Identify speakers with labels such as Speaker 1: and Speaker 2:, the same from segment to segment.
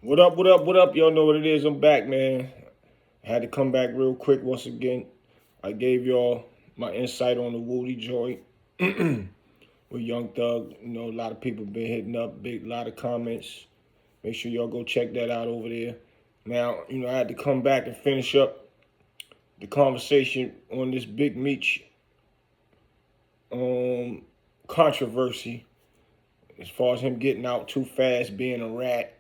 Speaker 1: What up, what up, what up? Y'all know what it is. I'm back, man. I had to come back real quick once again. I gave y'all my insight on the Woody joint with Young Thug. You know, a lot of people been hitting up, lot of comments. Make sure y'all go check that out over there. Now, I had to come back and finish up the conversation on this Big Meech controversy as far as him getting out too fast, being a rat.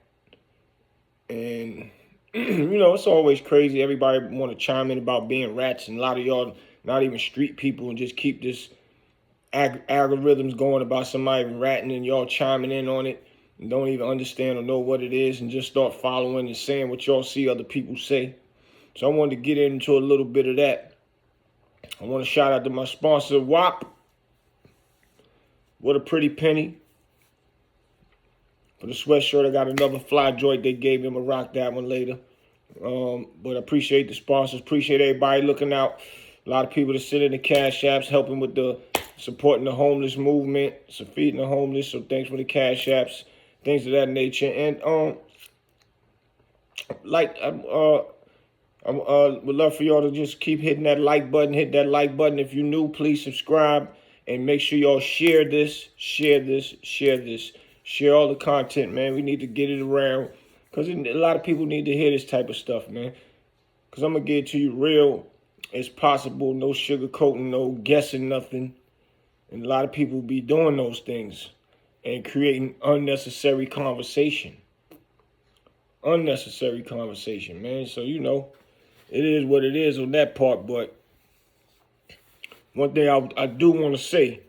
Speaker 1: And it's always crazy. Everybody want to chime in about being rats, and a lot of y'all not even street people and just keep this algorithms going about somebody ratting, and y'all chiming in on it and don't even understand or know what it is, and just start following and saying what y'all see other people say. So I wanted to get into a little bit of that. I want to shout out to my sponsor, WAP. What a pretty penny. For the sweatshirt, I got another fly joint they gave him. I'll rock that one later. But I appreciate the sponsors. Appreciate everybody looking out. A lot of people that sit in the cash apps helping with the supporting the homeless movement, so feeding the homeless. So thanks for the cash apps, things of that nature. And I would love for y'all to just keep hitting that like button. Hit that like button. If you're new, please subscribe and make sure y'all share this. Share all the content, man. We need to get it around because a lot of people need to hear this type of stuff, man. Because I'm going to get it to you real as possible. No sugarcoating, no guessing nothing. And a lot of people be doing those things and creating unnecessary conversation. Unnecessary conversation, man. So, it is what it is on that part. But one thing I do want to say,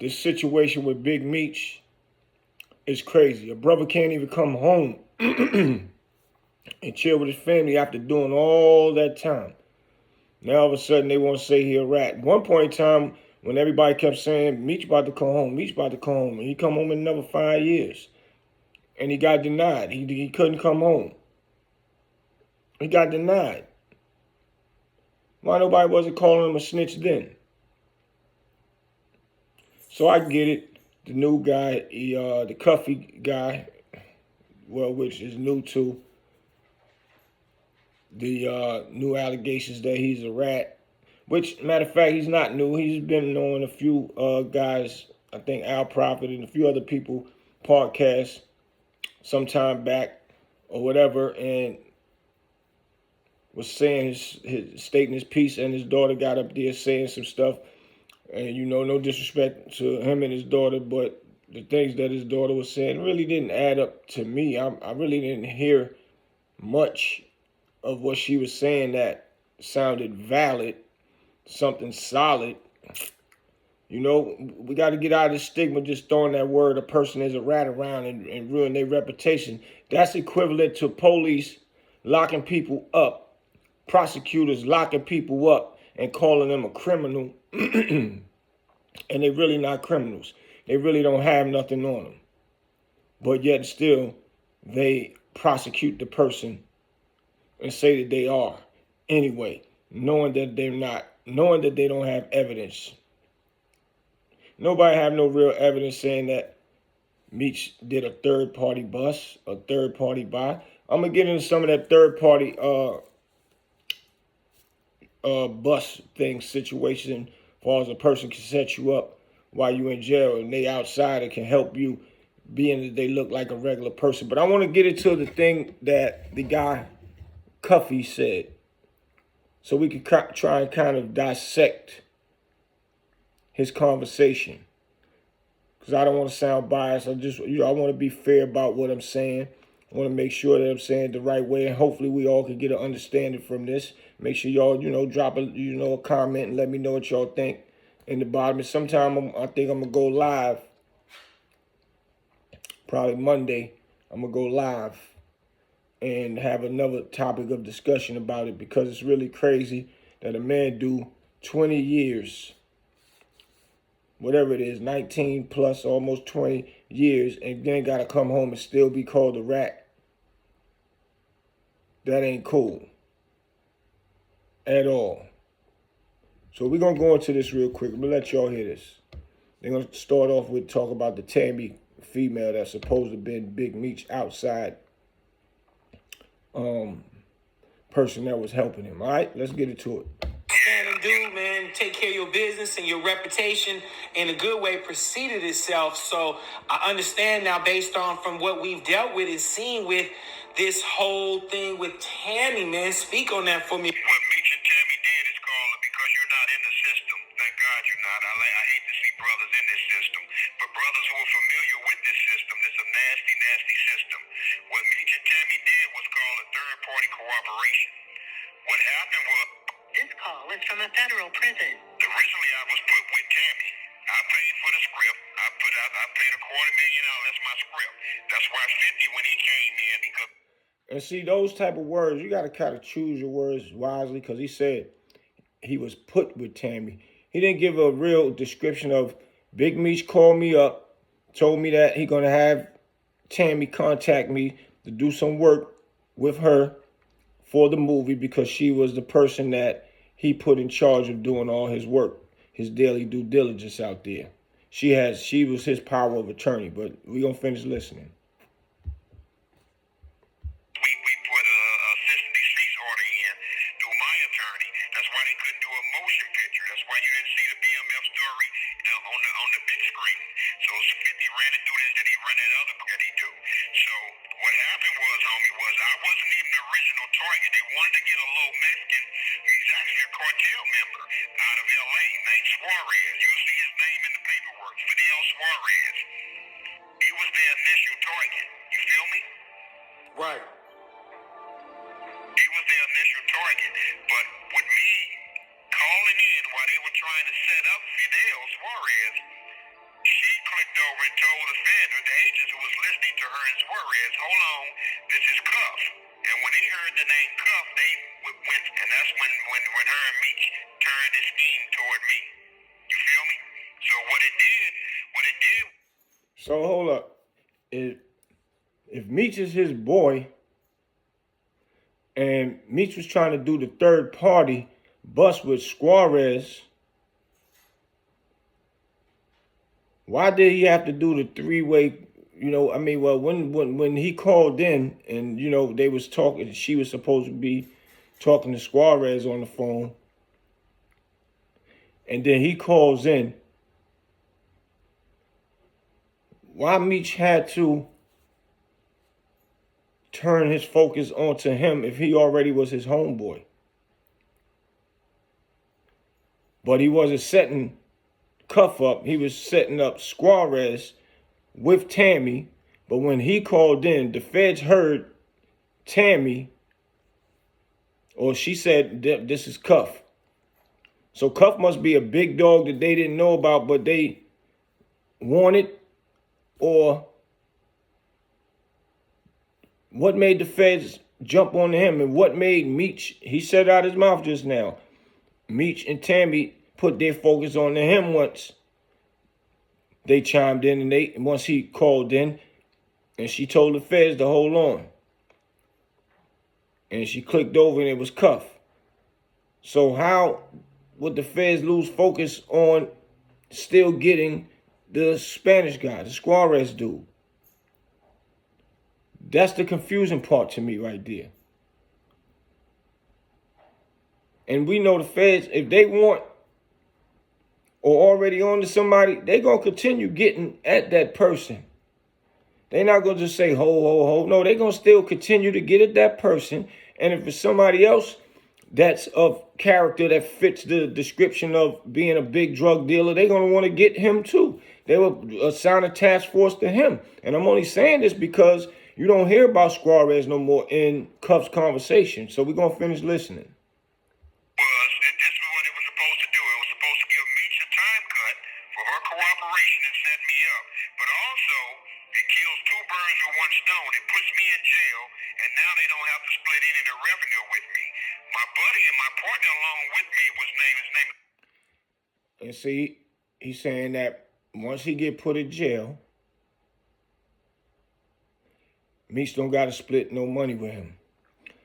Speaker 1: this situation with Big Meech is crazy. A brother can't even come home and chill with his family after doing all that time. Now all of a sudden they want to say he a rat. At one point in time, when everybody kept saying Meech about to come home, and he come home in another 5 years, and he got denied. He couldn't come home. He got denied. Why nobody wasn't calling him a snitch then? So I get it. The new guy, the Cuffy guy, which is new to the new allegations that he's a rat. Which, matter of fact, he's not new. He's been on a few guys, I think Al Prophet and a few other people, podcasts some time back or whatever, and was saying his stating his piece, and his daughter got up there saying some stuff. And, no disrespect to him and his daughter, but the things that his daughter was saying really didn't add up to me. I really didn't hear much of what she was saying that sounded valid, something solid. We got to get out of the stigma just throwing that word a person is a rat around and ruin their reputation. That's equivalent to police locking people up, prosecutors locking people up and calling them a criminal. And they really not criminals. They really don't have nothing on them. But yet still, they prosecute the person and say that they are. Anyway, knowing that they're not, knowing that they don't have evidence. Nobody have no real evidence saying that Meech did a third-party bust, a third-party buy. I'm going to get into some of that third-party bus thing situation, as far as a person can set you up while you in jail and they outside and can help you, being that they look like a regular person. But I want to get into the thing that the guy Cuffy said, so we can try and kind of dissect his conversation, because I don't want to sound biased. I want to be fair about what I'm saying. I want to make sure that I'm saying it the right way, and hopefully we all can get an understanding from this. Make sure y'all, drop a comment and let me know what y'all think in the bottom. And sometime I think I'm going to go live, probably Monday. I'm going to go live and have another topic of discussion about it, because it's really crazy that a man do 20 years, whatever it is, 19 plus, almost 20 years, and then got to come home and still be called a rat. That ain't cool at all. So we're going to go into this real quick. I'm going to let y'all hear this. They're going to start off with talk about the Tammy female that's supposed to have been Big Meech outside person that was helping him. All right, let's get into it.
Speaker 2: Dude, man, take care of your business and your reputation in a good way preceded itself. So I understand now, based on from what we've dealt with and seen with this whole thing with Tammy, man. Speak on that for me.
Speaker 3: What Meech and Tammy did is called because you're not in the system. Thank God you're not. I hate to see brothers in this system, but brothers who are familiar with this system, it's a nasty, nasty system. What Meech and Tammy did was called a third-party cooperation. What happened was,
Speaker 4: this call is from a federal prison.
Speaker 3: Originally, I was put with Tammy. I paid for the script. I paid $250,000. That's my script. That's why 50 when he came in because.
Speaker 1: And see, those type of words, you got to kind of choose your words wisely, because he said he was put with Tammy. He didn't give a real description of Big Meech called me up, told me that he going to have Tammy contact me to do some work with her for the movie, because she was the person that he put in charge of doing all his work, his daily due diligence out there. She was his power of attorney, but we're going to finish listening.
Speaker 3: We put a cease and desist order in through my attorney. That's why they couldn't do a motion picture. That's why you didn't see the BMF story on the big screen. So 50 ran it through this, and he ran that other that he do. So what happened was, homie, was I wasn't even the original target. They wanted to get a little Mexican. He's actually a cartel member out of LA named Suarez. You'll see his name in the paperwork. Fidel Suarez. He was their initial target. You feel me?
Speaker 2: Right.
Speaker 3: He was their initial target. But with me calling in while they were trying to set up Fidel Suarez, she clicked over and told the feds, the agents who was listening to her and Suarez, hold on, this is Cuff. And when they heard the name Cuff, they went, and that's when her and Meech turned the scheme toward me. You feel me? So what it did.
Speaker 1: So hold up. If Meech is his boy, and Meech was trying to do the third party bust with Suarez, why did he have to do the three-way? Well, when he called in and, they was talking, she was supposed to be talking to Suarez on the phone. And then he calls in. Why Meech had to turn his focus onto him if he already was his homeboy? But he wasn't setting Cuff up. He was setting up Suarez with Tammy. But when he called in, the feds heard Tammy, or she said, this is Cuff. So Cuff must be a big dog that they didn't know about, but they wanted. Or what made the feds jump on him, and what made Meech, he said out his mouth just now, Meech and Tammy put their focus on him once they chimed in, and once he called in, and she told the feds to hold on. And she clicked over and it was Cuff. So how would the feds lose focus on still getting the Spanish guy, the Suarez dude? That's the confusing part to me right there. And we know the feds, if they want or already on to somebody, they're going to continue getting at that person. They're not going to just say, ho, ho, ho. No, they're going to still continue to get at that person. And if it's somebody else that's of character that fits the description of being a big drug dealer, they're going to want to get him too. They will assign a task force to him. And I'm only saying this because you don't hear about Suarez no more in Cuff's conversation. So we're going to finish listening.
Speaker 3: This is what it was supposed to do. It was supposed to give Meech a time cut for her cooperation and set me up. But also, it kills two birds with one stone. It puts me in jail, and now they don't have to split any of the revenue with me. My buddy and my partner along with me was named his name.
Speaker 1: And see, he's saying that once he get put in jail, Meech don't got to split no money with him.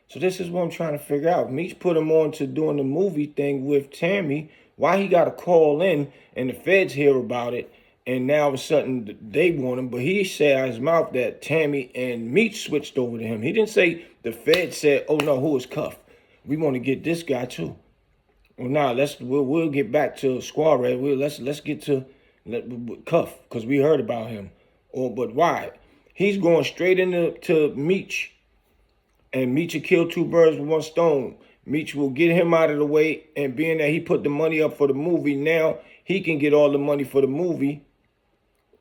Speaker 1: So this is what I'm trying to figure out. Meech put him on to doing the movie thing with Tammy. Why he got to call in and the feds hear about it and now all of a sudden they want him. But he said out his mouth that Tammy and Meech switched over to him. He didn't say the Fed said, "Oh no, who is Cuff? We want to get this guy too." Well, now we'll get back to Suarez. Let's get to Cuff because we heard about him. But why? He's going straight into Meech, and Meech will kill two birds with one stone. Meech will get him out of the way, and being that he put the money up for the movie, now he can get all the money for the movie.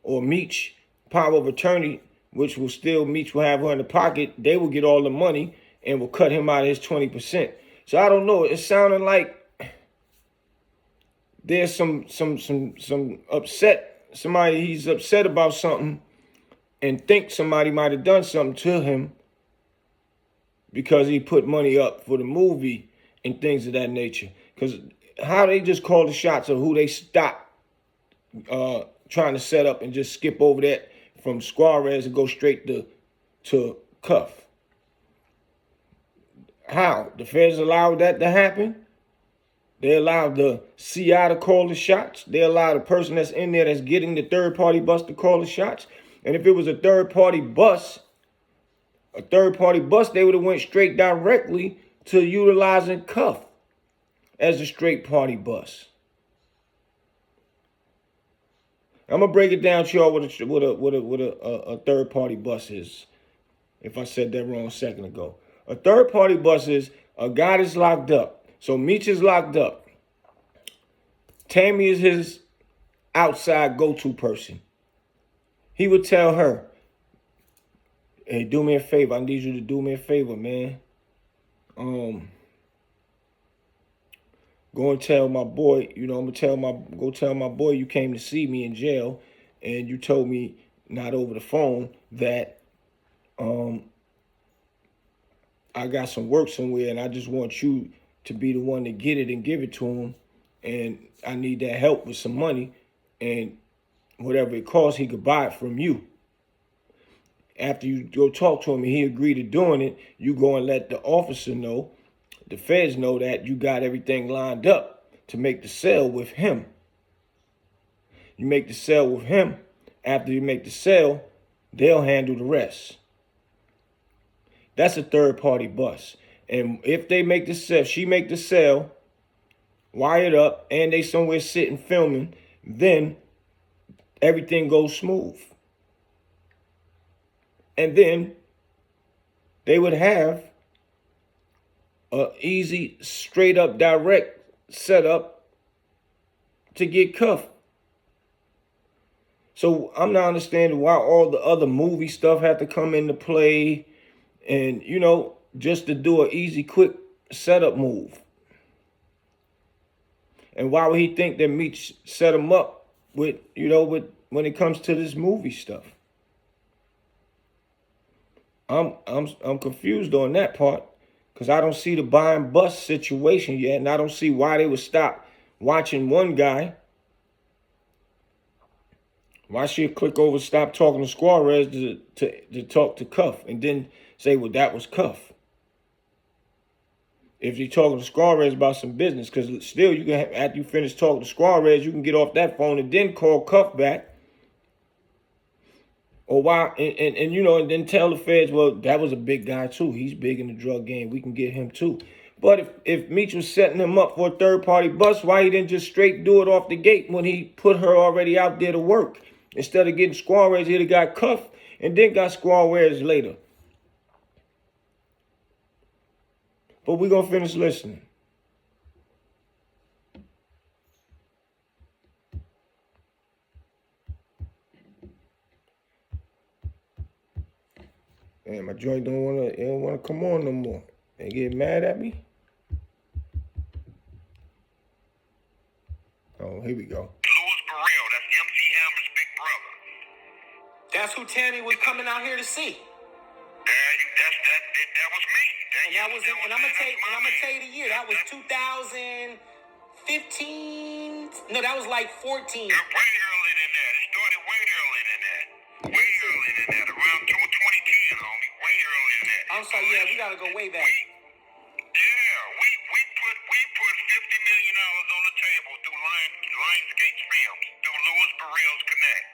Speaker 1: Or Meech, power of attorney, which will still Meech will have her in the pocket. They will get all the money and will cut him out of his 20%. So I don't know. It's sounding like there's some upset. He's upset about something and thinks somebody might have done something to him because he put money up for the movie and things of that nature. Because how they just call the shots of who they stop trying to set up and just skip over that from Suarez and go straight to Cuff. How? The feds allowed that to happen? They allowed the CI to call the shots. They allowed the person that's in there that's getting the third-party bus to call the shots. And if it was a third-party bus, they would have went straight directly to utilizing Cuff as a straight-party bus. I'm gonna break it down to y'all what a third-party bus is. If I said that wrong a second ago, a third-party bus is a guy that's locked up. So Meech is locked up. Tammy is his outside go-to person. He would tell her, "Hey, do me a favor. I need you to do me a favor, man. Go and tell my boy, I'm gonna go tell my boy you came to see me in jail and you told me not over the phone that I got some work somewhere and I just want you to be the one to get it and give it to him. And I need that help with some money, and whatever it costs, he could buy it from you. After you go talk to him and he agreed to doing it, you go and let the officer know, the feds know that you got everything lined up to make the sale with him. You make the sale with him. After you make the sale, they'll handle the rest. That's a third-party bus. And if they make the sale, she make the sale, wired up, and they somewhere sitting filming, then everything goes smooth. And then they would have a easy, straight up, direct setup to get cuffed. So I'm not understanding why all the other movie stuff had to come into play and, just to do an easy, quick setup move. And why would he think that Meech set him up with when it comes to this movie stuff? I'm confused on that part because I don't see the buy and bust situation yet, and I don't see why they would stop watching one guy. Why should click over, stop talking to Suarez to talk to Cuff, and then say, well, that was Cuff? If you're talking to Suarez about some business, because still you can, after you finish talking to Suarez, you can get off that phone and then call Cuff back. Or why, and then tell the feds, well, that was a big guy too. He's big in the drug game. We can get him too. But if Meech was setting him up for a third-party bus, why he didn't just straight do it off the gate when he put her already out there to work? Instead of getting Suarez, he'd have got Cuff and then got Suarez later. But we're going to finish listening. Man, my joint don't wanna come on no more. They get mad at me. Oh, here we go.
Speaker 3: Louis Burrell, that's MC Hammer's big brother.
Speaker 2: That's who Tammy was coming out here to see.
Speaker 3: That was me.
Speaker 2: And I'm gonna tell you the year. That was 2015. No, that was like 14.
Speaker 3: Way earlier than that. It started way earlier than that. Way earlier than that. Around 2010, homie. Way earlier than that.
Speaker 2: I'm sorry. Yeah, we gotta go way back.
Speaker 3: We put $50 million on the table through Lionsgate Films, through Louis Burrell's Connect.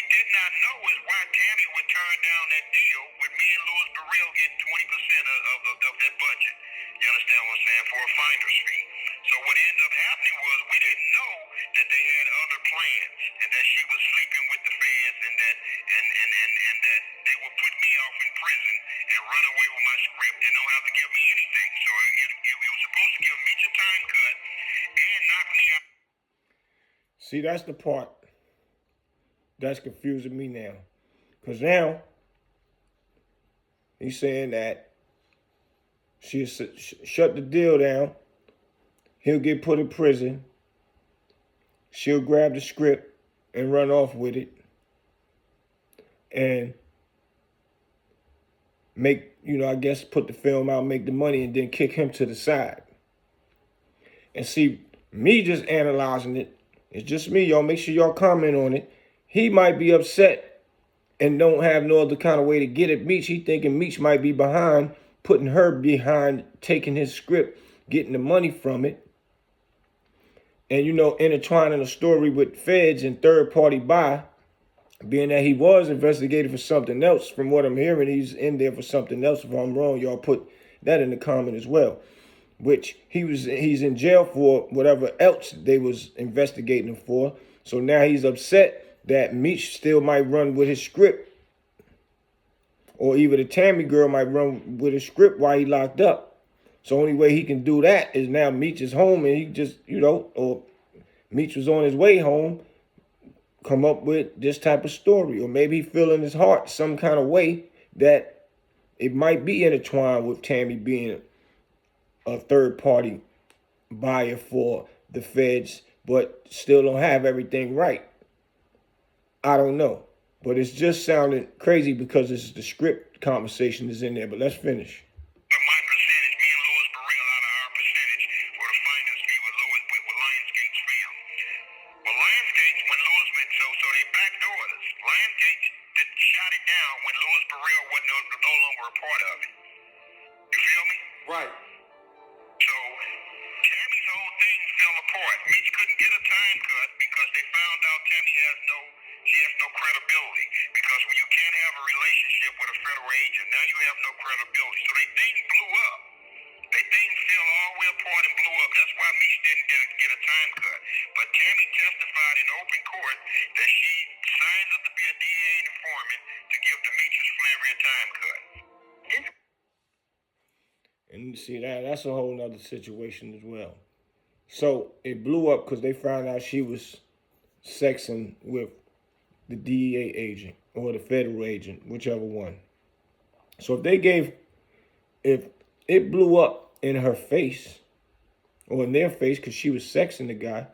Speaker 3: did not know is why Tammy would turn down that deal with me and Louis Burrell getting 20% of that budget. You understand what I'm saying? For a finder's fee. So what ended up happening was we didn't know that they had other plans and that she was sleeping with the feds and that that they would put me off in prison and run away with my script and don't have to give me anything. So it was supposed to give me a time cut and knock me out.
Speaker 1: See, that's the part that's confusing me now. Because now he's saying that she'll shut the deal down. He'll get put in prison. She'll grab the script and run off with it. And make, I guess put the film out, make the money, and then kick him to the side. And see, me just analyzing it, it's just me, y'all. Make sure y'all comment on it. He might be upset and don't have no other kind of way to get at Meech. He thinking Meech might be behind, putting her behind, taking his script, getting the money from it. And, intertwining a story with feds and third-party buy, being that he was investigated for something else. From what I'm hearing, he's in there for something else. If I'm wrong, y'all put that in the comment as well. Which he's in jail for whatever else they was investigating him for. So now he's upset that Meech still might run with his script. Or even the Tammy girl might run with his script while he locked up. So only way he can do that is now Meech is home and he just, or Meech was on his way home, come up with this type of story. Or maybe he feel in his heart some kind of way that it might be intertwined with Tammy being a third-party buyer for the feds, but still don't have everything right. I don't know. But it's just sounding crazy because it's the script conversation is in there. But let's finish.
Speaker 3: My percentage, me and Louis Burrell out of our percentage for the finder's fee with Lionsgate's film. Well, Lionsgate, when Louis went, so they backdoored us. Lionsgate shot it down when Louis Burrell was no longer a part of it. You feel me?
Speaker 2: Right.
Speaker 3: So Tammy's whole thing fell apart. Meech couldn't get a time cut because they found out Tammy has no credibility. Because when you can't have a relationship with a federal agent, now you have no credibility. So they thing blew up. They thing fell all the way apart and blew up. That's why Meech didn't get a time cut. But Tammy testified in open court that she signed up to be a DA informant to give the Meech's Flannery a time cut.
Speaker 1: And see, that's a whole nother situation as well. So it blew up because they found out she was sexing with the DEA agent or the federal agent, whichever one. So if it blew up in her face or in their face because she was sexing the guy,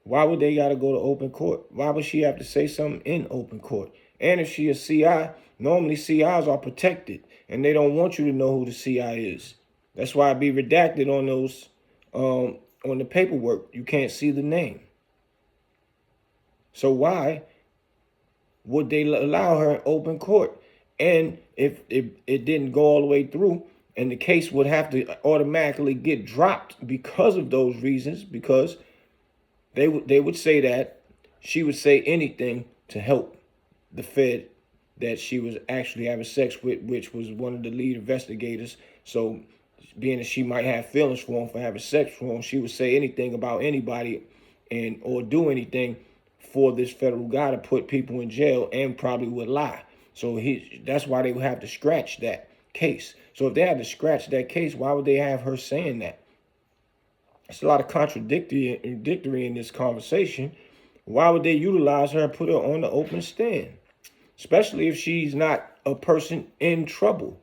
Speaker 1: why would they got to go to open court? Why would she have to say something in open court? And if she a CI, normally CIs are protected and they don't want you to know who the CI is. That's why it be redacted on those, on the paperwork. You can't see the name. So why would they allow her in open court? And if it didn't go all the way through, and the case would have to automatically get dropped because of those reasons, because they would say that she would say anything to help the Fed that she was actually having sex with, which was one of the lead investigators. So being that she might have feelings for him for having sex with him, she would say anything about anybody or do anything for this federal guy to put people in jail, and probably would lie. So that's why they would have to scratch that case. So if they had to scratch that case, why would they have her saying that? It's a lot of contradictory in this conversation. Why would they utilize her and put her on the open stand? Especially if she's not a person in trouble.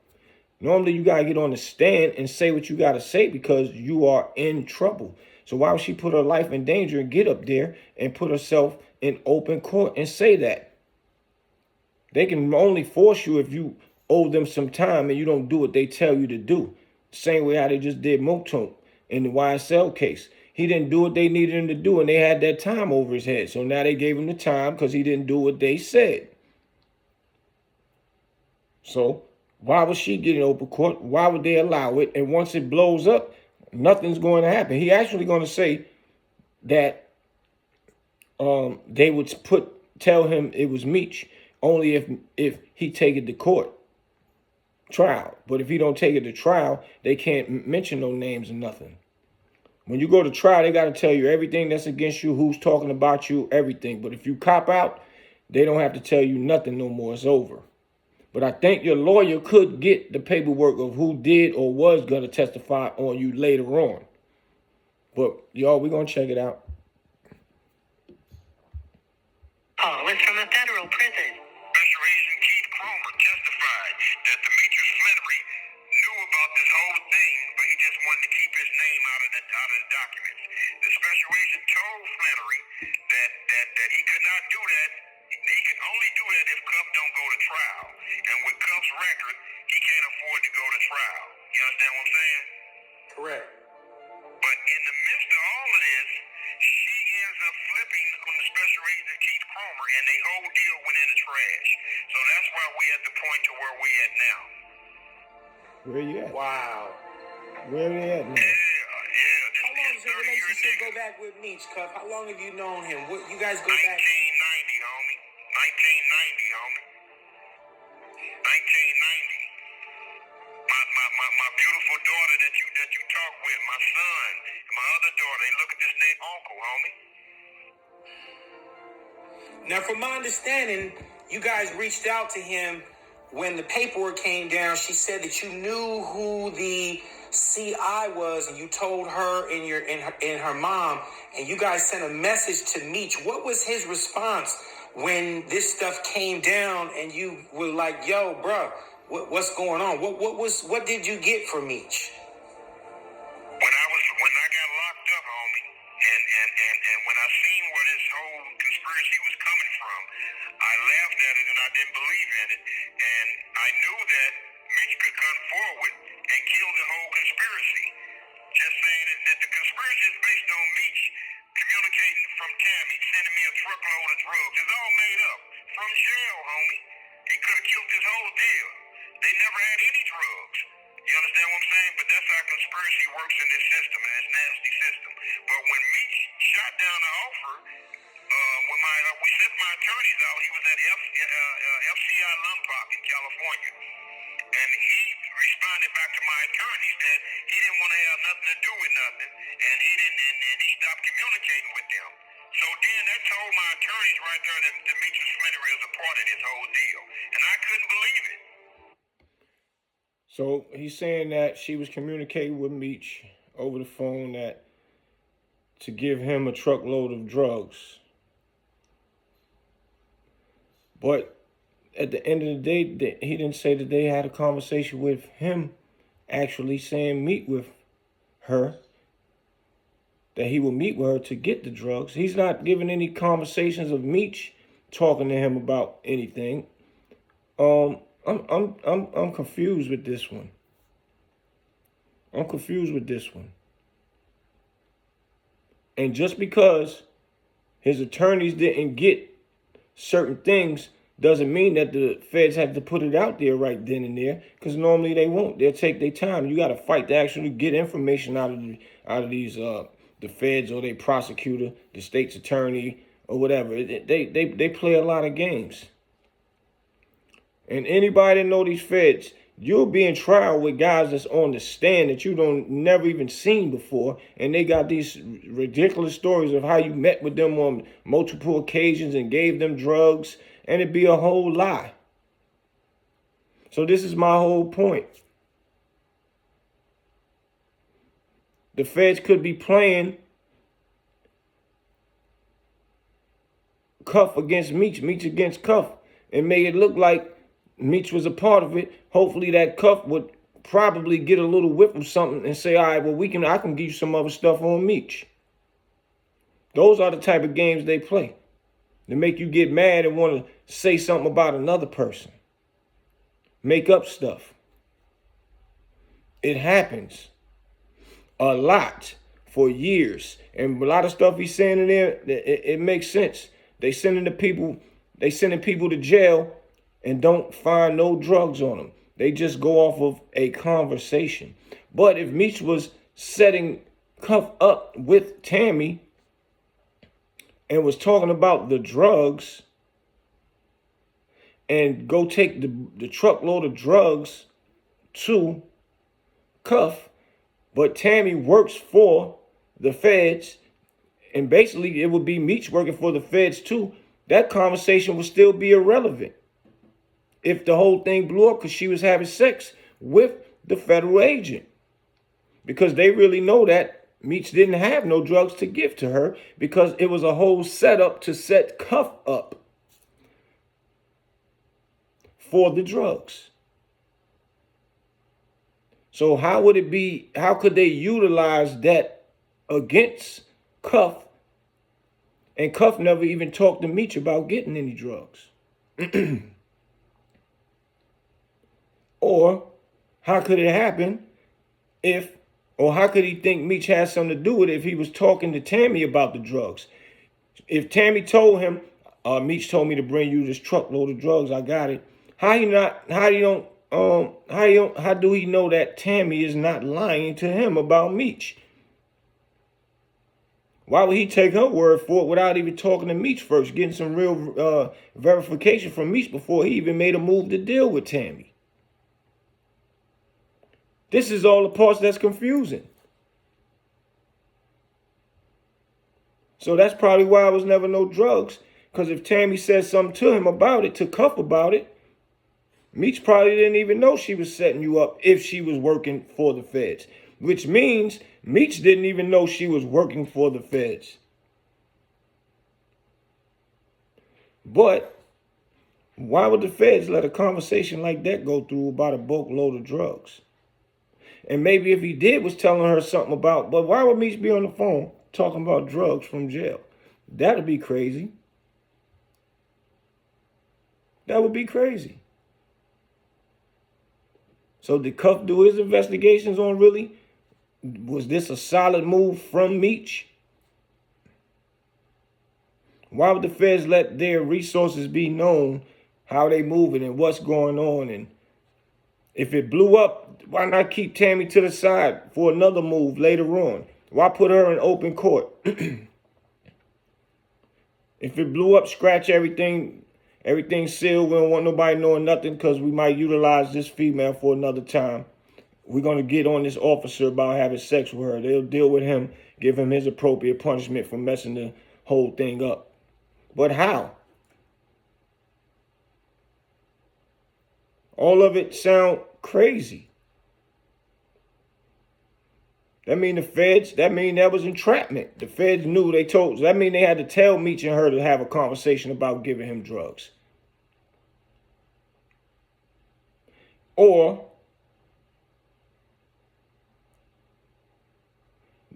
Speaker 1: Normally, you got to get on the stand and say what you got to say because you are in trouble. So why would she put her life in danger and get up there and put herself in open court and say that? They can only force you if you owe them some time and you don't do what they tell you to do. Same way how they just did Moton in the YSL case. He didn't do what they needed him to do, and they had that time over his head. So now they gave him the time because he didn't do what they said. So why would she get in open court? Why would they allow it? And once it blows up, nothing's going to happen. He actually going to say that they would put tell him it was Meech only if he take it to court trial. But if he don't take it to trial, they can't mention no names or nothing. When you go to trial, they got to tell you everything that's against you, who's talking about you, everything. But if you cop out, they don't have to tell you nothing no more. It's over. But I think your lawyer could get the paperwork of who did or was going to testify on you later on. But, y'all, we're going to check it out.
Speaker 4: Call is from a federal prison.
Speaker 3: Special Agent Keith Cromer testified that Demetrius Flannery knew about this whole thing, but he just wanted to keep his name out of the documents. The special agent told Flannery that he could not do that. He can only do that if Cuff don't go to trial. And with Cuff's record, he can't afford to go to trial. You understand what I'm saying?
Speaker 2: Correct.
Speaker 3: But in the midst of all of this, she ends up flipping on the special agent Keith Cromer, and their whole deal went in the trash. So that's why we at the point to where we at now.
Speaker 1: Where you at?
Speaker 2: Wow.
Speaker 1: Where they at now?
Speaker 3: Yeah.
Speaker 2: How long does your relationship go back with Meech, Cuff? How long have you known him? What you guys go
Speaker 3: 1990,
Speaker 2: back?
Speaker 3: homie. 1990, homie. 1990. My beautiful daughter that you talk with, my son, and my other daughter, they look at this name Uncle, homie.
Speaker 2: Now, from my understanding, you guys reached out to him when the paperwork came down. She said that you knew who the CI was, and you told her and her mom, and you guys sent a message to Meech. What was his response when this stuff came down, and you were like, "Yo, bro, what's going on? What did you get from Meech?"
Speaker 3: When I got locked up, homie, and when I seen where this whole conspiracy was coming from, I laughed at it and I didn't believe in it. And I knew that Meech could come forward and kill the whole conspiracy. Just saying that the conspiracy is based on Meech communicating from Tammy, sending me a truckload of drugs. It's all made up. From jail, homie. He could have killed this whole deal. They never had any drugs. You understand what I'm saying? But that's how conspiracy works in this system, in this nasty system. But when Meech shot down the offer, when we sent my attorneys out, he was at FCI Lompoc in California. And he responded back to my attorneys that he didn't want to have nothing to do with nothing. And he stopped communicating with them. So then that told my attorneys right there that Demetrius Flannery was a part of this whole deal. And I couldn't believe it.
Speaker 1: So he's saying that she was communicating with Meech over the phone to give him a truckload of drugs. But at the end of the day, he didn't say that they had a conversation with him actually saying meet with her, that he will meet with her to get the drugs. He's not giving any conversations of Meech talking to him about anything. I'm confused with this one. And just because his attorneys didn't get certain things doesn't mean that the feds have to put it out there right then and there, because normally they won't. They'll take their time. You got to fight to actually get information out of these the feds or their prosecutor, the state's attorney, or whatever. They play a lot of games. And anybody that know these feds, you'll be in trial with guys that's on the stand that you never even seen before, and they got these ridiculous stories of how you met with them on multiple occasions and gave them drugs, and it'd be a whole lie. So this is my whole point. The feds could be playing Cuff against Meech, Meech against Cuff, and make it look like Meech was a part of it. Hopefully that Cuff would probably get a little whiff of something and say, all right, well, I can give you some other stuff on Meech. Those are the type of games they play. They make you get mad and want to say something about another person. Make up stuff. It happens a lot for years. And a lot of stuff he's saying in there, it makes sense. They sending people to jail and don't find no drugs on them. They just go off of a conversation. But if Meech was setting Cuff up with Tammy and was talking about the drugs, and go take the truckload of drugs to Cuff, but Tammy works for the feds, and basically it would be Meech working for the feds too, that conversation would still be irrelevant if the whole thing blew up because she was having sex with the federal agent. Because they really know that Meech didn't have no drugs to give to her because it was a whole setup to set Cuff up for the drugs. So how could they utilize that against Cuff? And Cuff never even talked to Meech about getting any drugs. Or how could it happen or how could he think Meech had something to do with it if he was talking to Tammy about the drugs? If Tammy told him, Meech told me to bring you this truckload of drugs, I got it. How do he know that Tammy is not lying to him about Meech? Why would he take her word for it without even talking to Meech first, getting some real verification from Meech before he even made a move to deal with Tammy? This is all the parts that's confusing. So that's probably why it was never no drugs. Because if Tammy said something to him about it, to Cuff about it, Meech probably didn't even know she was setting you up if she was working for the feds. Which means Meech didn't even know she was working for the feds. But why would the feds let a conversation like that go through about a boatload of drugs? And maybe if he did was telling her something about, but why would Meech be on the phone talking about drugs from jail? That'd be crazy. That would be crazy. So did Cuff do his investigations on really? Was this a solid move from Meech? Why would the feds let their resources be known, how they moving and what's going on? And if it blew up, why not keep Tammy to the side for another move later on? Why put her in open court? If it blew up, scratch everything sealed. We don't want nobody knowing nothing because we might utilize this female for another time. We're going to get on this officer about having sex with her. They'll deal with him, give him his appropriate punishment for messing the whole thing up. But how? All of it sound crazy. That mean that was entrapment. The feds knew, that mean they had to tell Meech and her to have a conversation about giving him drugs. Or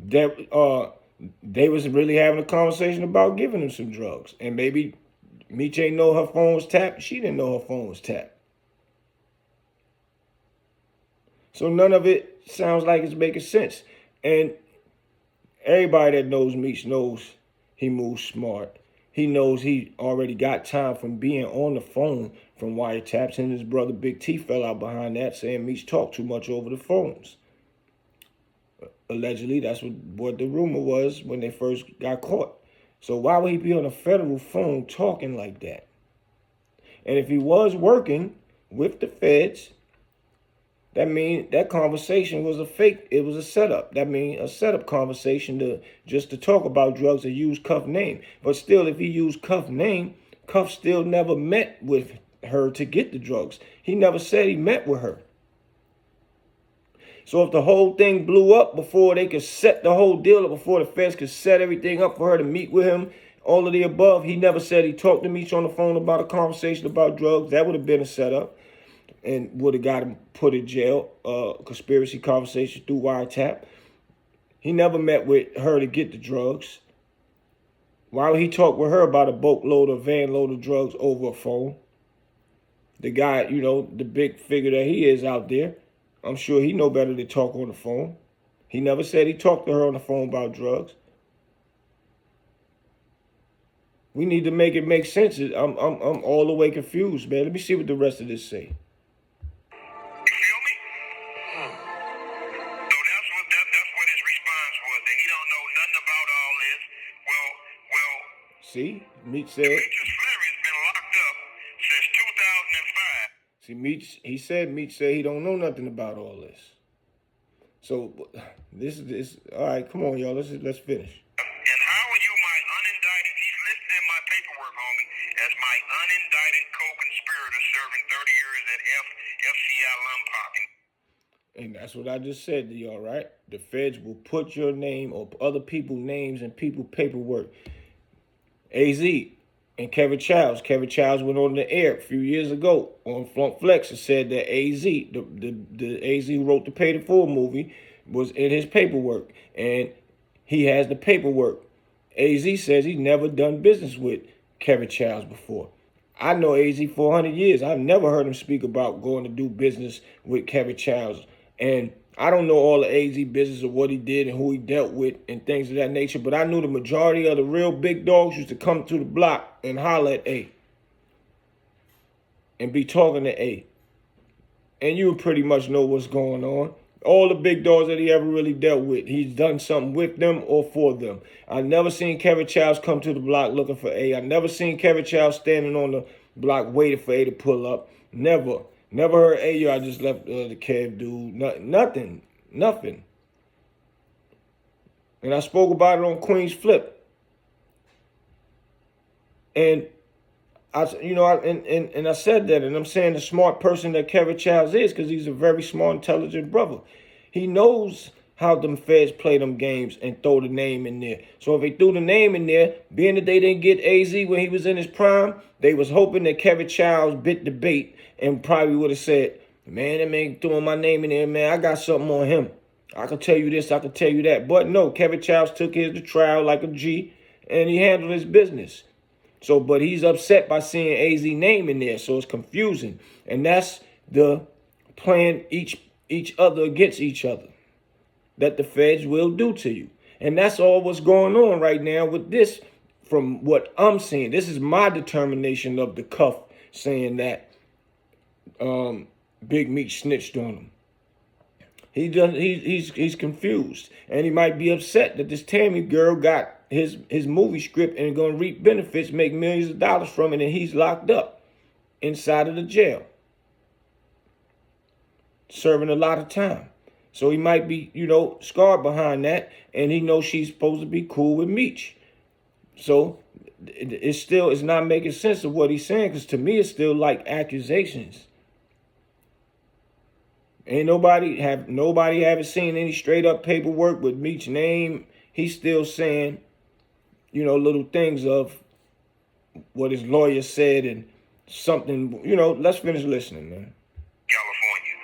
Speaker 1: that they was really having a conversation about giving him some drugs. And maybe Meech ain't know her phone was tapped. She didn't know her phone was tapped. So none of it sounds like it's making sense. And everybody that knows Meech knows he moves smart. He knows he already got time from being on the phone from wiretaps, and his brother Big T fell out behind that saying Meech talked too much over the phones. Allegedly, that's what the rumor was when they first got caught. So why would he be on a federal phone talking like that? And if he was working with the feds, that means that conversation was a fake. It was a setup. That means a setup conversation to talk about drugs and use Cuff name. But still, if he used Cuff name, Cuff still never met with her to get the drugs. He never said he met with her. So if the whole thing blew up before they could set the whole deal up, before the feds could set everything up for her to meet with him, all of the above, he never said he talked to Meech on the phone about a conversation about drugs. That would have been a setup and would have got him put in jail. Conspiracy conversation through wiretap. He never met with her to get the drugs. Why would he talk with her about a boatload or van load of drugs over a phone? The guy, the big figure that he is out there, I'm sure he know better to talk on the phone. He never said he talked to her on the phone about drugs. We need to make it make sense. I'm all the way confused, man. Let me see what the rest of this say.
Speaker 3: You feel me? So that's what his response was, that he don't know nothing about all this. Well.
Speaker 1: See, Meech said.
Speaker 3: Demetrius Fleury has been locked up since 2018.
Speaker 1: See, Meech said he don't know nothing about all this. So this is all right. Come on, y'all. Let's finish.
Speaker 3: And how are you my unindicted? He's listed in my paperwork, homie, as my unindicted co-conspirator serving 30 years at FCI Lompoc.
Speaker 1: And that's what I just said to y'all, right? The feds will put your name or other people's names in people's paperwork. AZ and Kevin Childs. Kevin Childs went on the air a few years ago on Flunk Flex and said that AZ, the AZ who wrote the Pay the Fool movie, was in his paperwork. And he has the paperwork. AZ says he's never done business with Kevin Childs before. I know AZ for 100 years. I've never heard him speak about going to do business with Kevin Childs. And I don't know all the AZ business of what he did and who he dealt with and things of that nature, but I knew the majority of the real big dogs used to come to the block and holler at A and be talking to A. And you would pretty much know what's going on. All the big dogs that he ever really dealt with, he's done something with them or for them. I never seen Kevin Childs come to the block looking for A. I never seen Kevin Childs standing on the block waiting for A to pull up. Never. Never heard, hey, yo, I just left the Kev dude. Nothing. And I spoke about it on Queen's Flip. And I said that, and I'm saying the smart person that Kevin Childs is, because he's a very smart, intelligent brother. He knows how them feds play them games and throw the name in there. So if they threw the name in there, being that they didn't get AZ when he was in his prime, they was hoping that Kevin Childs bit the bait and probably would have said, man, that man throwing my name in there, man, I got something on him. I can tell you this, I can tell you that. But no, Kevin Childs took his to trial like a G, and he handled his business. So, but he's upset by seeing AZ name in there, so it's confusing. And that's the playing each other against each other that the feds will do to you. And that's all what's going on right now with this from what I'm seeing. This is my determination of the Cuff saying that Big Meech snitched on him. He's confused, and he might be upset that this Tammy girl got his movie script and gonna reap benefits, make millions of dollars from it, and he's locked up inside of the jail, serving a lot of time. So he might be, scarred behind that, and he knows she's supposed to be cool with Meech. So it's not making sense of what he's saying, because to me it's still like accusations. Ain't nobody haven't seen any straight up paperwork with Meech's name. He's still saying, little things of what his lawyer said and something, let's finish listening, man.
Speaker 3: California.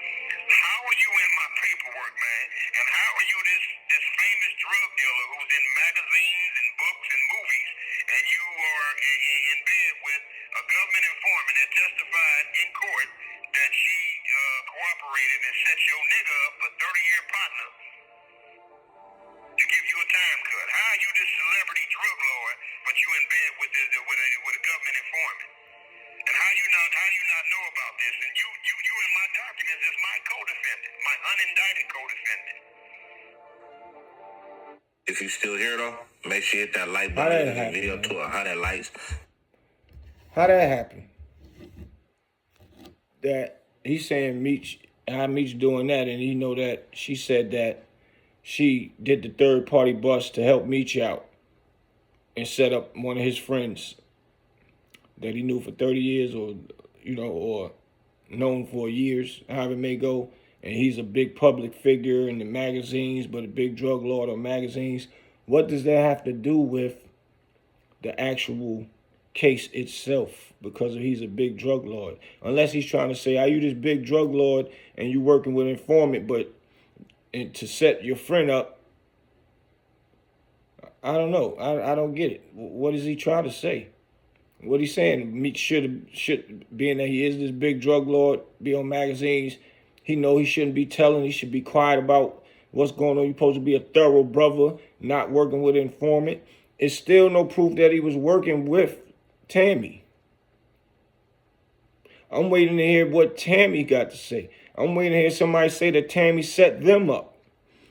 Speaker 3: How are you in my paperwork, man? And how are you this famous drug dealer who's in magazines and books and movies, and you are in bed with a government informant that testified in court that she cooperated and set your nigga up, a 30-year partner, to give you a time cut? How are you this celebrity drug lord, but you in bed with a government informant? And how you not know about this? And you in my documents as my co-defendant, my unindicted co-defendant. If you still here though, make sure you hit that like button in the video too. How that lights.
Speaker 1: How that happened? That he's saying Meech doing that, and he know that she said that she did the third party bus to help Meech out and set up one of his friends that he knew for 30 years or known for years, however it may go. And he's a big public figure in the magazines, but a big drug lord on magazines. What does that have to do with the actual case itself? Because he's a big drug lord. Unless he's trying to say, are you this big drug lord and you working with an informant, and to set your friend up? I don't know. I don't get it. What is he trying to say? What he's saying, Meech should, being that he is this big drug lord, be on magazines, he know he shouldn't be telling, he should be quiet about what's going on. You're supposed to be a thorough brother, not working with an informant. It's still no proof that he was working with Tammy. I'm waiting to hear what Tammy got to say. I'm waiting to hear somebody say that Tammy set them up.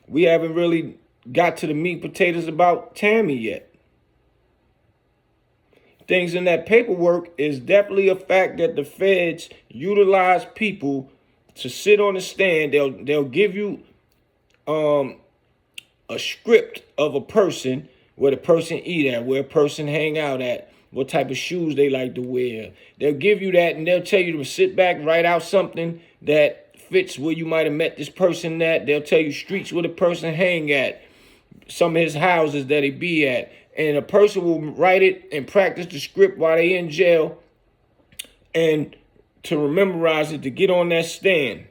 Speaker 1: We haven't really got to the meat and potatoes about Tammy yet. things in that paperwork is definitely a fact that the feds utilize people to sit on the stand. They'll give you a script of a person, where the person eat at, where a person hang out at, what type of shoes they like to wear. They'll give you that, and they'll tell you to sit back, write out something that fits where you might have met this person at. They'll tell you streets where the person hang at, some of his houses that he be at. And a person will write it and practice the script while they in jail, and to memorize it, to get on that stand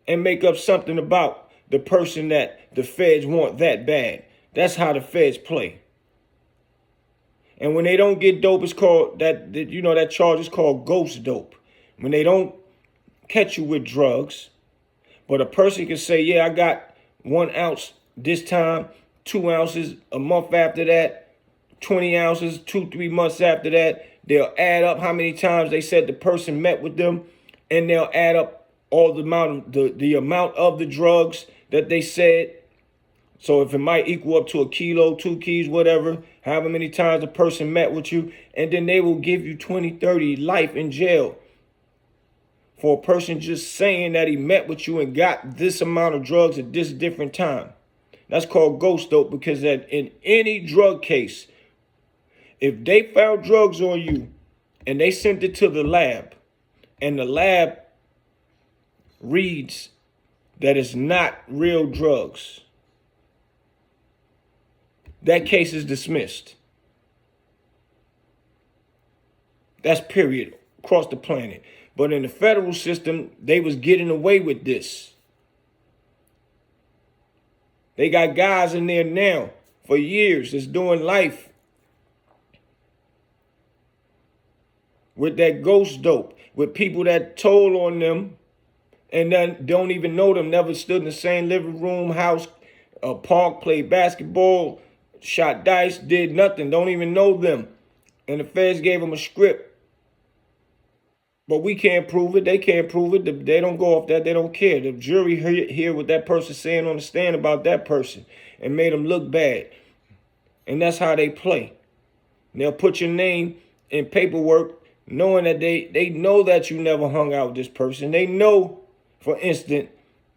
Speaker 1: and make up something about the person that the feds want that bad. That's how the feds play. And when they don't get dope, it's called that charge is called ghost dope. When they don't catch you with drugs, but a person can say, yeah, I got 1 ounce this time, 2 ounces a month after that, 20 ounces 2-3 months after that. They'll add up how many times they said the person met with them, and they'll add up all the amount of the amount of the drugs that they said. So if it might equal up to a kilo, 2 keys, whatever, however many times a person met with you, and then they will give you 20, 30 life in jail for a person just saying that he met with you and got this amount of drugs at this different time. That's called ghost dope, because that in any drug case, if they found drugs on you and they sent it to the lab, and the lab reads that it's not real drugs, that case is dismissed. That's period, across the planet. But in the federal system, they was getting away with this. They got guys in there now for years that's doing life with that ghost dope, with people that told on them and then don't even know them, never stood in the same living room, house, park, played basketball, shot dice, did nothing, don't even know them. And the feds gave them a script. But we can't prove it. They can't prove it. They don't go off that. They don't care. The jury hear what that person's saying on the stand about that person and made them look bad. And that's how they play. And they'll put your name in paperwork knowing that they know that you never hung out with this person. They know, for instance,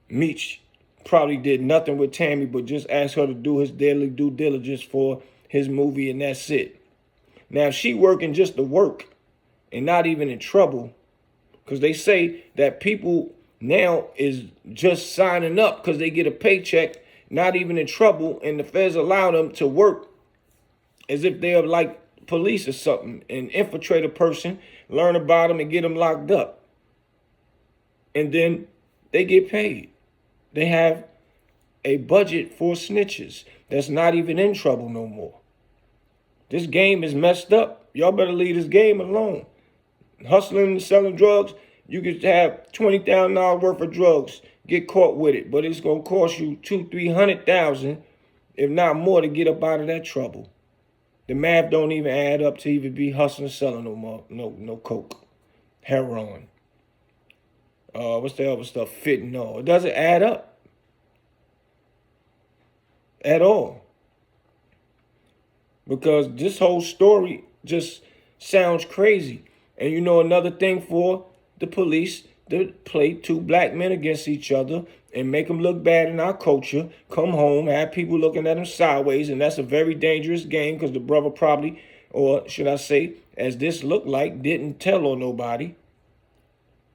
Speaker 1: Meech probably did nothing with Tammy but just asked her to do his daily due diligence for his movie, and that's it. Now, if she working just to work and not even in trouble, because they say that people now is just signing up because they get a paycheck, not even in trouble, and the feds allow them to work as if they're like police or something, and infiltrate a person, learn about them, and get them locked up. And then they get paid. They have a budget for snitches that's not even in trouble no more. This game is messed up. Y'all better leave this game alone. Hustling and selling drugs, you could have $20,000 worth of drugs, get caught with it, but it's gonna cost you $200,000-300,000, if not more, to get up out of that trouble. The math don't even add up to even be hustling and selling no more, no coke, heroin. What's the other stuff? Fentanyl. It doesn't add up at all, because this whole story just sounds crazy. And you know, another thing for the police to play 2 black men against each other and make them look bad in our culture, come home, have people looking at them sideways, and that's a very dangerous game, because the brother probably, or should I say, as this looked like, didn't tell on nobody.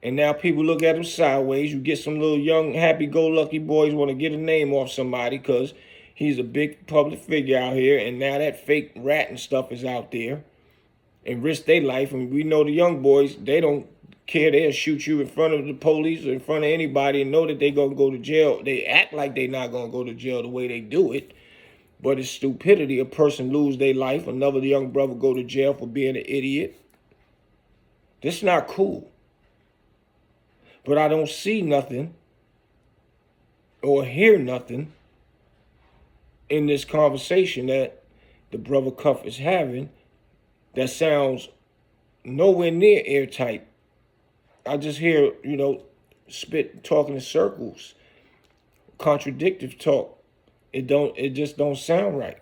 Speaker 1: And now people look at him sideways. You get some little young, happy-go-lucky boys want to get a name off somebody because he's a big public figure out here, and now that fake rat and stuff is out there and risk their life. And we know the young boys, they don't care. They'll shoot you in front of the police or in front of anybody and know that they're going to go to jail. They act like they're not going to go to jail the way they do it, but it's stupidity. A person lose their life, another young brother go to jail for being an idiot. This is not cool. But I don't see nothing or hear nothing in this conversation that the brother Cuff is having that sounds nowhere near airtight. I just hear, spit talking in circles, contradictive talk. It just don't sound right.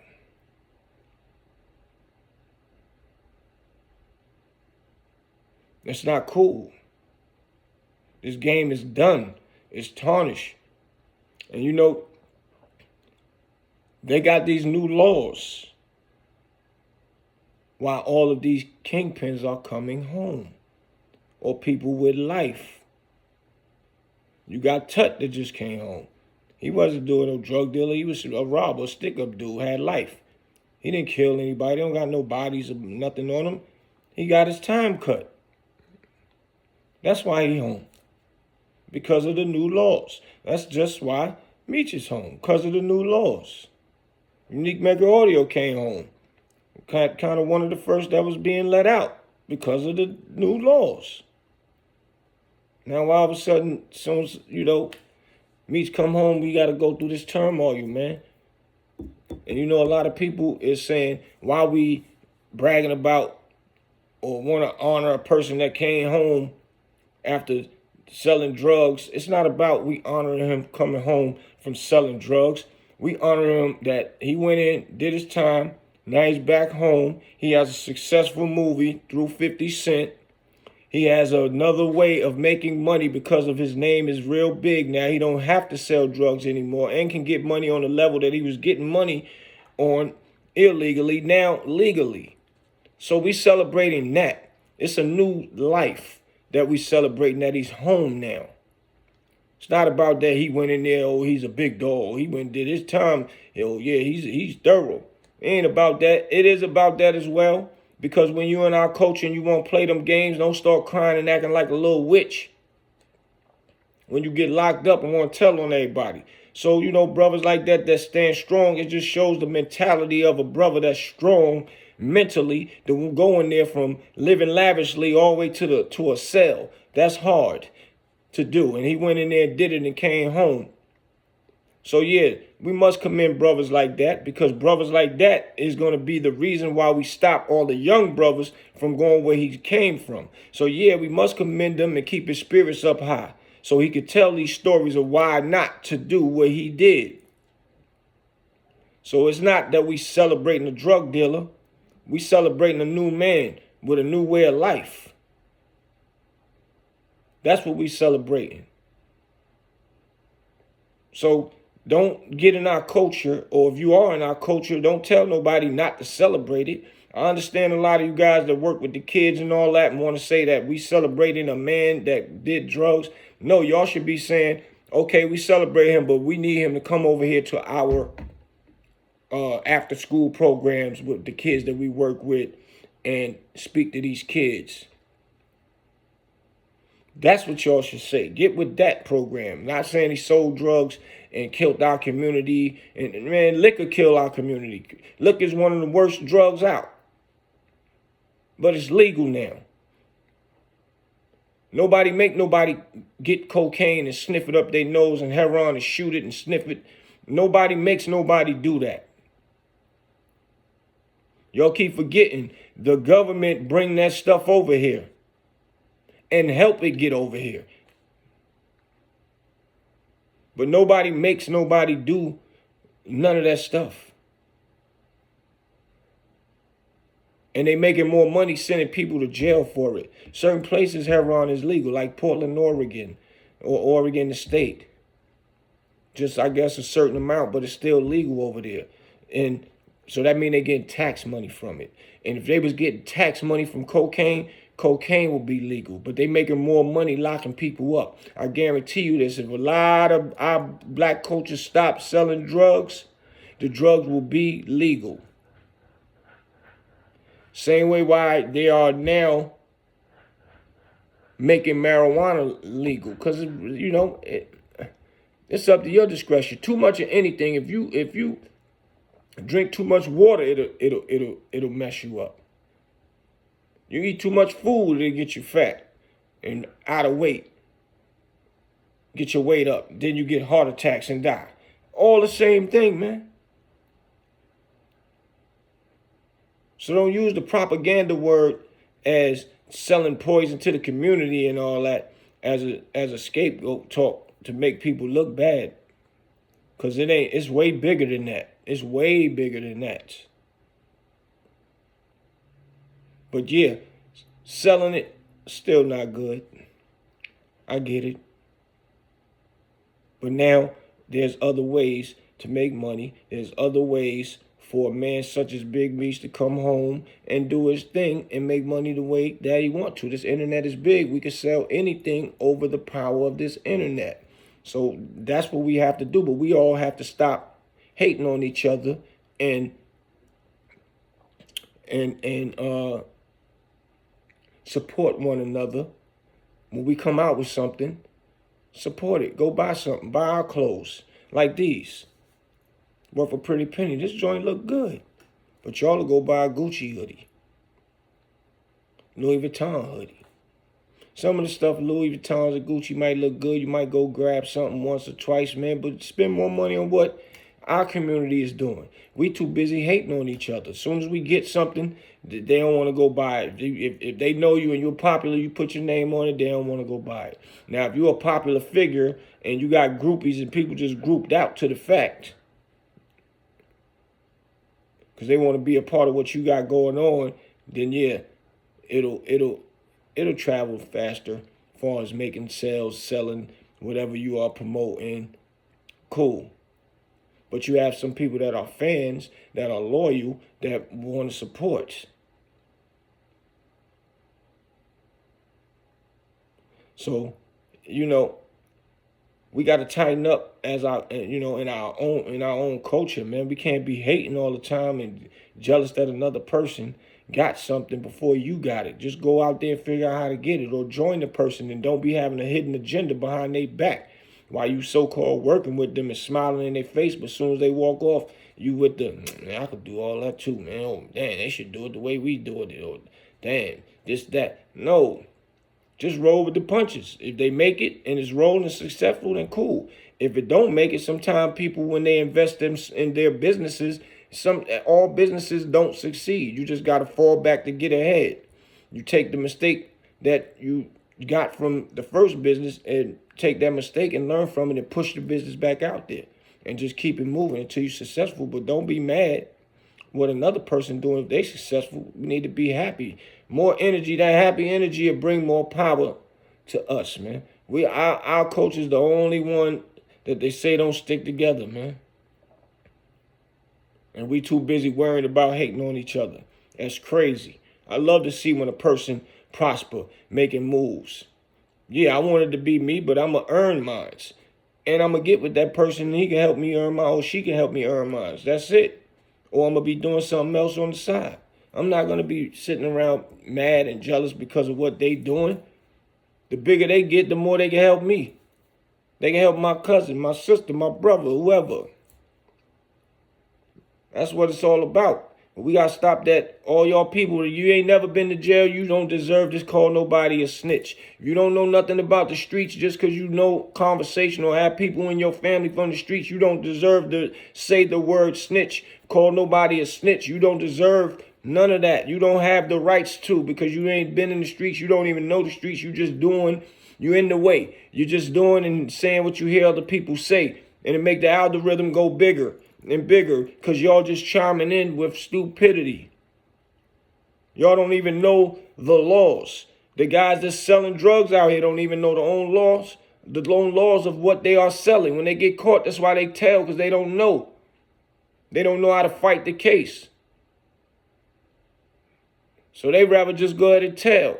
Speaker 1: That's not cool. This game is done. It's tarnished. And you know, they got these new laws while all of these kingpins are coming home, or people with life. You got Tut that just came home. He wasn't doing no drug dealer. He was a robber, stick-up dude, had life. He didn't kill anybody. Don't got no bodies or nothing on him. He got his time cut. That's why he home. Because of the new laws. That's just why Meech is home. Because of the new laws. Unique Mega Audio came home. Kind of one of the first that was being let out. Because of the new laws. Now all of a sudden, soon as, you know, Meech come home, we got to go through this turmoil, man. And you know, a lot of people is saying, why we bragging about or want to honor a person that came home after selling drugs. It's not about we honoring him coming home from selling drugs. We honor him that he went in, did his time. Now he's back home. He has a successful movie through 50 Cent. He has another way of making money because of his name is real big now. He don't have to sell drugs anymore and can get money on the level that he was getting money on illegally, now legally. So we celebrating that. It's a new life that we celebrating, that he's home now. It's not about that he went in there, oh, he's a big dog. He went and did his time. Oh, yeah, he's thorough. It ain't about that. It is about that as well. Because when you're in our culture and you won't play them games, don't start crying and acting like a little witch. When you get locked up and want to tell on everybody. So, you know, brothers like that stand strong, it just shows the mentality of a brother that's strong mentally, that will go in there from living lavishly all the way to a cell. That's hard to do. And he went in there and did it and came home. So, yeah, we must commend brothers like that, because brothers like that is going to be the reason why we stop all the young brothers from going where he came from. So, yeah, we must commend them and keep his spirits up high so he could tell these stories of why not to do what he did. So it's not that we celebrating a drug dealer. We celebrating a new man with a new way of life. That's what we celebrating. So don't get in our culture, or if you are in our culture, don't tell nobody not to celebrate it. I understand a lot of you guys that work with the kids and all that and want to say that we celebrating a man that did drugs. No, y'all should be saying, okay, we celebrate him, but we need him to come over here to our after school programs with the kids that we work with and speak to these kids. That's what y'all should say. Get with that program. Not saying he sold drugs and killed our community. And man, liquor killed our community. Liquor is one of the worst drugs out. But it's legal now. Nobody make nobody get cocaine and sniff it up their nose, and heroin and shoot it and sniff it. Nobody makes nobody do that. Y'all keep forgetting the government bring that stuff over here and help it get over here. But nobody makes nobody do none of that stuff. And they making more money sending people to jail for it. Certain places heroin is legal, like Portland, Oregon, or Oregon the state. Just, I guess, a certain amount, but it's still legal over there. And so that means they getting tax money from it. And if they was getting tax money from cocaine, cocaine will be legal. But they making more money locking people up. I guarantee you this. If a lot of our black culture stops selling drugs, the drugs will be legal. Same way why they are now making marijuana legal. Because, you know, it's up to your discretion. Too much of anything. If you drink too much water, it'll mess you up. You eat too much food, it'll get you fat and out of weight. Get your weight up. Then you get heart attacks and die. All the same thing, man. So don't use the propaganda word as selling poison to the community and all that as a scapegoat talk to make people look bad. Because it ain't. It's way bigger than that. It's way bigger than that. But yeah, selling it Still not good. I get it. But now there's other ways to make money. There's other ways for a man such as Big Meech to come home and do his thing and make money the way that he wants to. This internet is big. We can sell anything over the power of this internet. So that's what we have to do. But we all have to stop hating on each other and support one another. When we come out with something, support it. Go buy something. Buy our clothes like these. Worth a pretty penny. This joint look good. But y'all will go buy a Gucci hoodie. Louis Vuitton hoodie. Some of the stuff Louis Vuittons and Gucci might look good. You might go grab something once or twice, man. But spend more money on what our community is doing. We too busy hating on each other. As soon as we get something, they don't want to go buy it. If they know you and you're popular, you put your name on it, they don't want to go buy it. Now, if you're a popular figure and you got groupies and people just grouped out to the fact, because they want to be a part of what you got going on, then yeah, it'll travel faster as far as making sales, selling, whatever you are promoting. Cool. But you have some people that are fans, that are loyal, that want to support. So, we got to tighten up as in our own culture, man. We can't be hating all the time and jealous that another person got something before you got it. Just go out there and figure out how to get it, or join the person, and don't be having a hidden agenda behind their back while you so-called working with them and smiling in their face. But as soon as they walk off, you with the, man, I could do all that too, man. Oh, damn, they should do it the way we do it. Or, damn, this, that. No. Just roll with the punches. If they make it and it's rolling and successful, then cool. If it don't make it, sometimes people, when they invest in their businesses, all businesses don't succeed. You just got to fall back to get ahead. You take the mistake that you got from the first business and take that mistake and learn from it and push the business back out there and just keep it moving until you're successful. But don't be mad what another person doing if they successful. We need to be happy. More energy. That happy energy will bring more power to us, man. Our coach is the only one that they say don't stick together, man. And we too busy worrying about hating on each other. That's crazy. I love to see when a person prosper, making moves. Yeah, I want it to be me, but I'm going to earn mine. And I'm going to get with that person, and he can help me earn mine, or she can help me earn mine. That's it. Or I'm going to be doing something else on the side. I'm not going to be sitting around mad and jealous because of what they doing. The bigger they get, the more they can help me. They can help my cousin, my sister, my brother, whoever. That's what it's all about. We got to stop that. All y'all people, you ain't never been to jail, you don't deserve to call nobody a snitch. You don't know nothing about the streets just because you know conversation or have people in your family from the streets. You don't deserve to say the word snitch, call nobody a snitch. You don't deserve none of that. You don't have the rights to, because you ain't been in the streets. You don't even know the streets. You just doing, you in the way. You just doing and saying what you hear other people say. And it make the algorithm go bigger and bigger because y'all just chiming in with stupidity. Y'all don't even know the laws. The guys that's selling drugs out here don't even know the own laws of what they are selling. When they get caught, that's why they tell, because they don't know. They don't know how to fight the case. So they rather just go ahead and tell.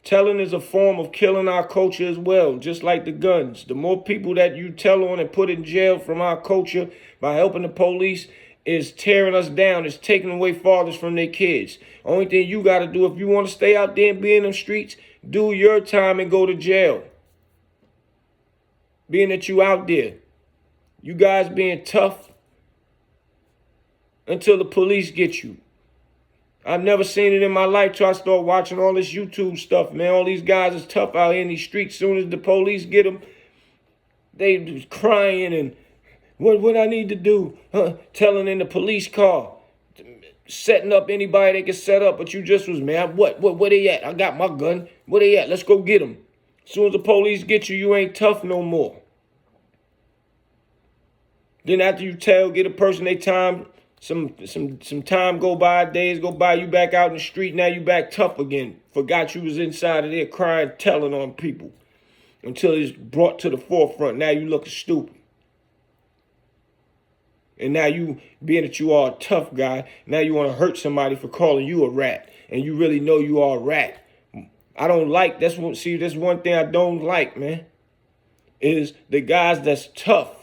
Speaker 1: Telling is a form of killing our culture as well, just like the guns. The more people that you tell on and put in jail from our culture by helping the police is tearing us down, is taking away fathers from their kids. Only thing you got to do, if you want to stay out there and be in them streets, do your time and go to jail. Being that you out there, you guys being tough until the police get you. I've never seen it in my life till I start watching all this YouTube stuff, man. All these guys is tough out here in these streets. Soon as the police get them, they just crying and what I need to do, telling in the police car, setting up anybody they can set up. But you just was, man, where they at? I got my gun. Where they at? Let's go get them. As soon as the police get you, you ain't tough no more. Then after you get a person they time, Some time go by, days go by, you back out in the street, now you back tough again. Forgot you was inside of there crying, telling on people until it's brought to the forefront. Now you looking stupid. And now you, being that you are a tough guy, now you want to hurt somebody for calling you a rat. And you really know you are a rat. I don't like, that's one thing I don't like, man. Is the guys that's tough,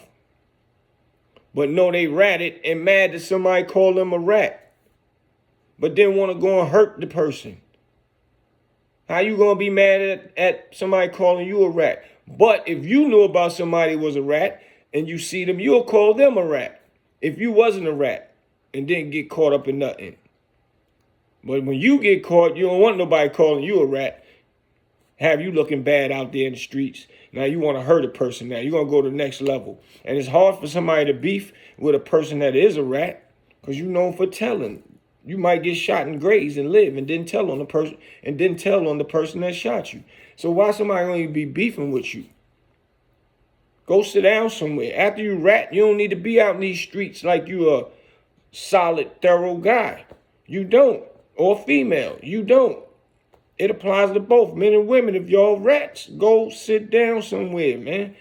Speaker 1: but know they ratted and mad that somebody called them a rat, but then want to go and hurt the person. How you going to be mad at somebody calling you a rat? But if you knew about somebody was a rat and you see them, you'll call them a rat. If you wasn't a rat and didn't get caught up in nothing. But when you get caught, you don't want nobody calling you a rat. Have you looking bad out there in the streets. Now you want to hurt a person now. You're going to go to the next level. And it's hard for somebody to beef with a person that is a rat because you're known for telling. You might get shot and grazed and live and didn't tell on the person that shot you. So why somebody going to be beefing with you? Go sit down somewhere. After you rat, you don't need to be out in these streets like you a solid, thorough guy. You don't. Or female. You don't. It applies to both men and women. If y'all rats, go sit down somewhere, man.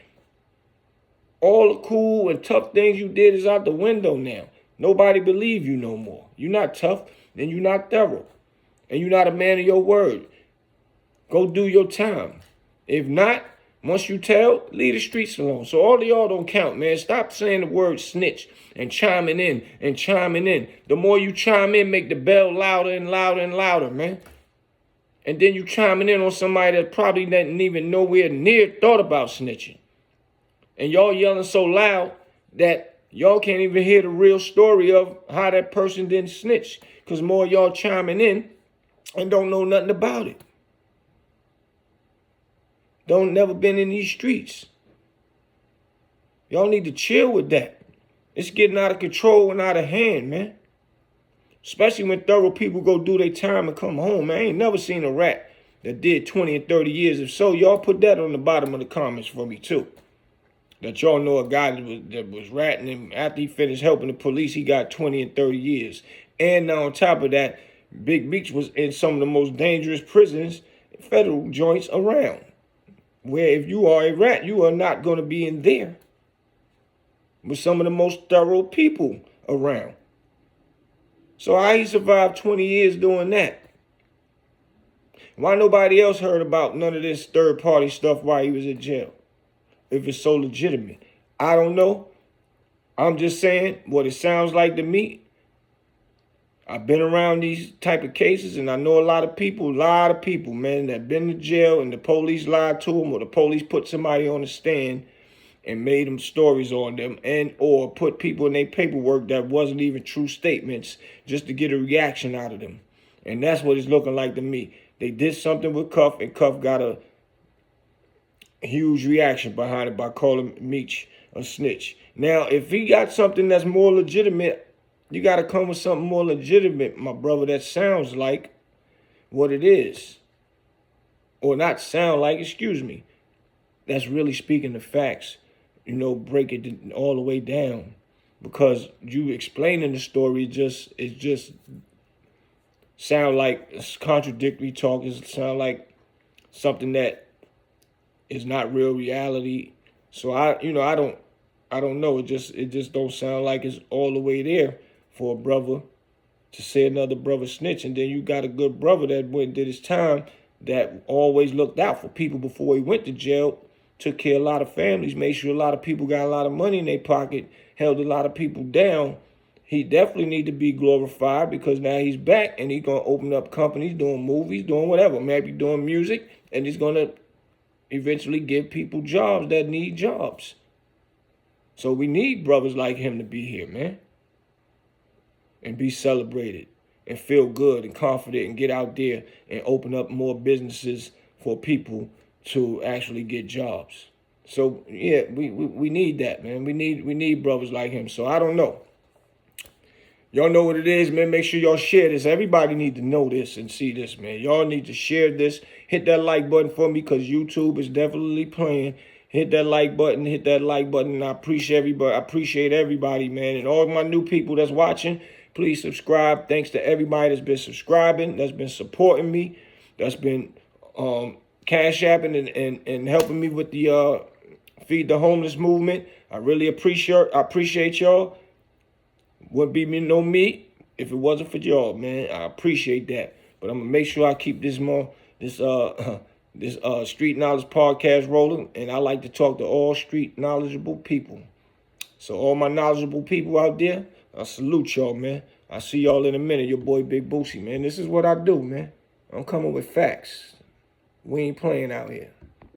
Speaker 1: All the cool and tough things you did is out the window now. Nobody believe you no more. You're not tough, and you're not thorough. And you're not a man of your word. Go do your time. If not, once you tell, leave the streets alone. So all of y'all don't count, man. Stop saying the word snitch and chiming in and chiming in. The more you chime in, make the bell louder and louder and louder, man. And then you chiming in on somebody that probably didn't even nowhere near thought about snitching. And y'all yelling so loud that y'all can't even hear the real story of how that person didn't snitch. Because more of y'all chiming in and don't know nothing about it. Don't never been in these streets. Y'all need to chill with that. It's getting out of control and out of hand, man. Especially when thorough people go do their time and come home, man. I ain't never seen a rat that did 20 and 30 years. If so, y'all put that on the bottom of the comments for me, too. That y'all know a guy that was ratting, and after he finished helping the police, he got 20 and 30 years. And now on top of that, Big Meech was in some of the most dangerous prisons, federal joints around. Where if you are a rat, you are not going to be in there with some of the most thorough people around. So how he survived 20 years doing that? Why nobody else heard about none of this third-party stuff while he was in jail? If it's so legitimate. I don't know. I'm just saying what it sounds like to me. I've been around these type of cases, and I know a lot of people, man, that been to jail and the police lied to them, or the police put somebody on the stand and made them stories on them, and or put people in their paperwork that wasn't even true statements just to get a reaction out of them. And that's what it's looking like to me. They did something with Cuff, and Cuff got a huge reaction behind it by calling Meech a snitch. Now, if he got something that's more legitimate, you got to come with something more legitimate, my brother, that sounds like what it is. Or not sound like, excuse me. That's really speaking the facts. You know, break it all the way down. Because you explaining the story it just sound like it's contradictory talk. It sound like something that is not real reality. So I don't know. It just don't sound like it's all the way there for a brother to say another brother snitch. And then you got a good brother that went and did his time, that always looked out for people before he went to jail, took care of a lot of families, made sure a lot of people got a lot of money in their pocket, held a lot of people down. He definitely need to be glorified because now he's back and he's going to open up companies, doing movies, doing whatever, maybe doing music, and he's going to eventually give people jobs that need jobs. So we need brothers like him to be here, man, and be celebrated and feel good and confident and get out there and open up more businesses for people to actually get jobs. So yeah, we need that, man. We need brothers like him. So I don't know. Y'all know what it is, man. Make sure y'all share this. Everybody need to know this and see this, man. Y'all need to share this. Hit that like button for me because YouTube is definitely playing. Hit that like button. Hit that like button. I appreciate everybody. I appreciate everybody, man. And all my new people that's watching, please subscribe. Thanks to everybody that's been subscribing, that's been supporting me, that's been cash apping and helping me with the Feed the Homeless movement. I really appreciate y'all. Wouldn't be me if it wasn't for y'all, man. I appreciate that. But I'm gonna make sure I keep this street knowledge podcast rolling, and I like to talk to all street knowledgeable people. So all my knowledgeable people out there, I salute y'all, man. I'll see y'all in a minute. Your boy Big Boosie, man. This is what I do, man. I'm coming with facts. We ain't playing out here.